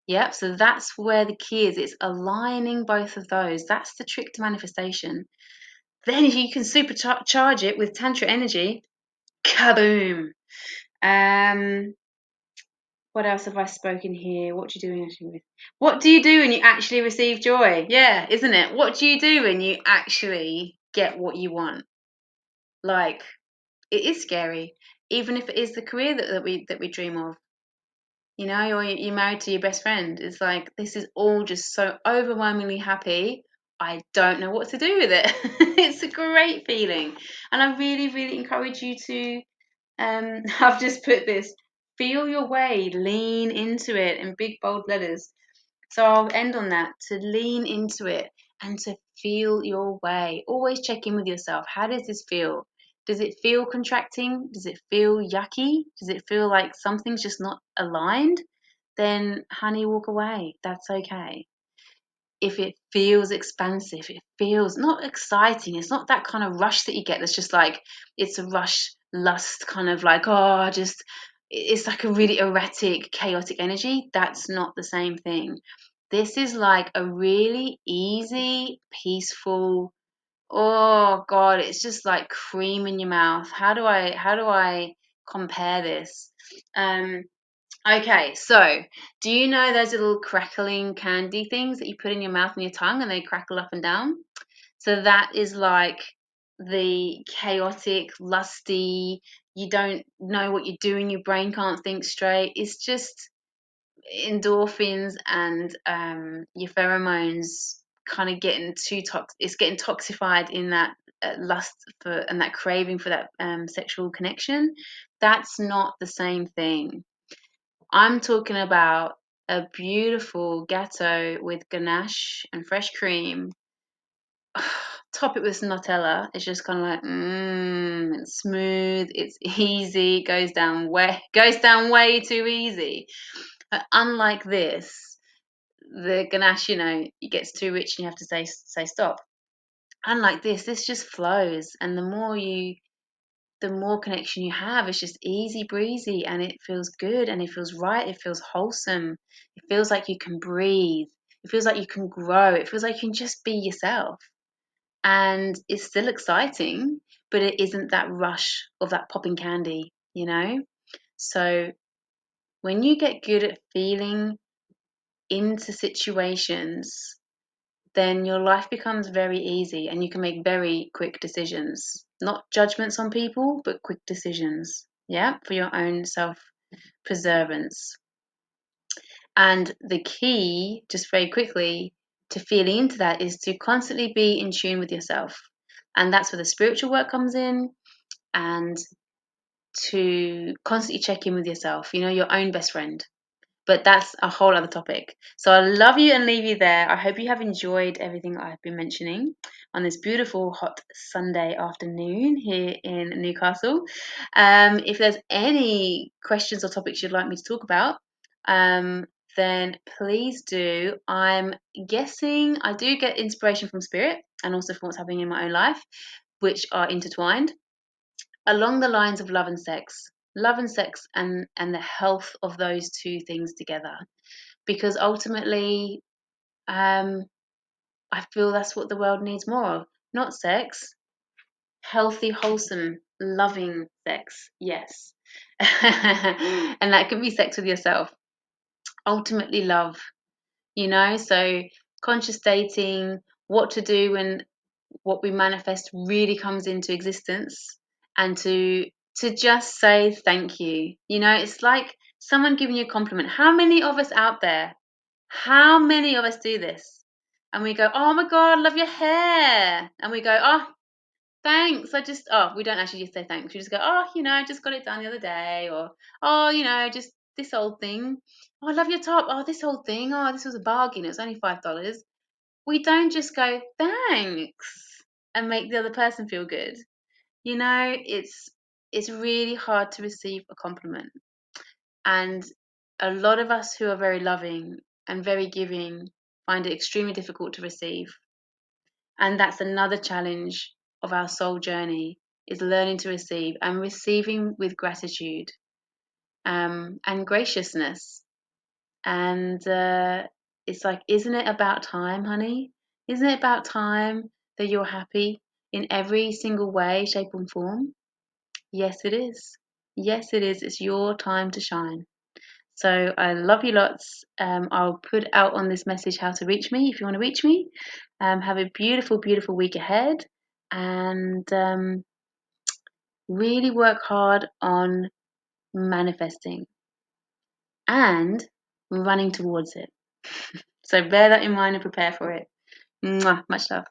Yep, so that's where the key is. It's aligning both of those. That's the trick to manifestation. Then if you can supercharge it with Tantra energy, kaboom. What else have I spoken here? What do you do actually with? What do you do when you actually receive joy? Yeah, isn't it? What do you do when you actually get what you want? Like, it is scary, even if it is the career that we dream of. Or you're married to your best friend. It's like, this is all just so overwhelmingly happy. I don't know what to do with it. It's a great feeling, and I really, really encourage you to. I've just put this: feel your way, lean into it in big bold letters. So I'll end on that: to lean into it and to feel your way. Always check in with yourself. How does this feel? Does it feel contracting? Does it feel yucky? Does it feel like something's just not aligned? Then, honey, walk away. That's okay. if it feels expansive, it feels not exciting. It's not that kind of rush that you get. That's just like, it's a rush, lust, kind of like, oh, just, it's like a really erratic, chaotic energy. That's not the same thing. This is like a really easy, peaceful, oh God, it's just like cream in your mouth. How do I compare this? Okay, so do you know those little crackling candy things that you put in your mouth and your tongue and they crackle up and down? So that is like the chaotic, lusty, you don't know what you're doing, your brain can't think straight. It's just endorphins and your pheromones kind of getting it's getting toxified in that lust for and that craving for that sexual connection. That's not the same thing. I'm talking about a beautiful gâteau with ganache and fresh cream. Top it with some Nutella. It's just kind of like, it's smooth, it's easy, it goes down way too easy. But unlike this, the ganache, it gets too rich and you have to say stop. Unlike this just flows, and the more connection you have, it's just easy breezy, and it feels good, and it feels right, it feels wholesome, it feels like you can breathe, it feels like you can grow, it feels like you can just be yourself. And it's still exciting, but it isn't that rush of that popping candy. So when you get good at feeling into situations, then your life becomes very easy and you can make very quick decisions. Not judgments on people, but quick decisions. Yeah, for your own self preservance. And the key, just very quickly, to feeling into that is to constantly be in tune with yourself. And that's where the spiritual work comes in, and to constantly check in with yourself, your own best friend. But that's a whole other topic. So I love you and leave you there. I hope you have enjoyed everything I've been mentioning on this beautiful hot Sunday afternoon here in Newcastle. If there's any questions or topics you'd like me to talk about, then please do. I'm guessing I do get inspiration from spirit and also from what's happening in my own life, which are intertwined along the lines of love and sex, and the health of those two things together, because ultimately I feel that's what the world needs more of. Not sex, healthy, wholesome, loving sex, yes. And that can be sex with yourself, ultimately love, so conscious dating, what to do when what we manifest really comes into existence, and to just say thank you. It's like someone giving you a compliment. How many of us out there, how many of us do this? And we go, oh my God, love your hair. And we go, oh, thanks. We don't actually just say thanks. We just go, oh, I just got it done the other day. Or, oh, just this old thing. Oh, I love your top. Oh, this old thing. Oh, this was a bargain. It was only $5. We don't just go, thanks, and make the other person feel good. It's really hard to receive a compliment. And a lot of us who are very loving and very giving find it extremely difficult to receive. And that's another challenge of our soul journey, is learning to receive and receiving with gratitude, and graciousness. And it's like, isn't it about time, honey? Isn't it about time that you're happy in every single way, shape, and form? Yes, it is. Yes, it is. It's your time to shine. So I love you lots. I'll put out on this message how to reach me if you want to reach me. Have a beautiful, beautiful week ahead, and really work hard on manifesting and running towards it. So bear that in mind and prepare for it. Mwah, much love.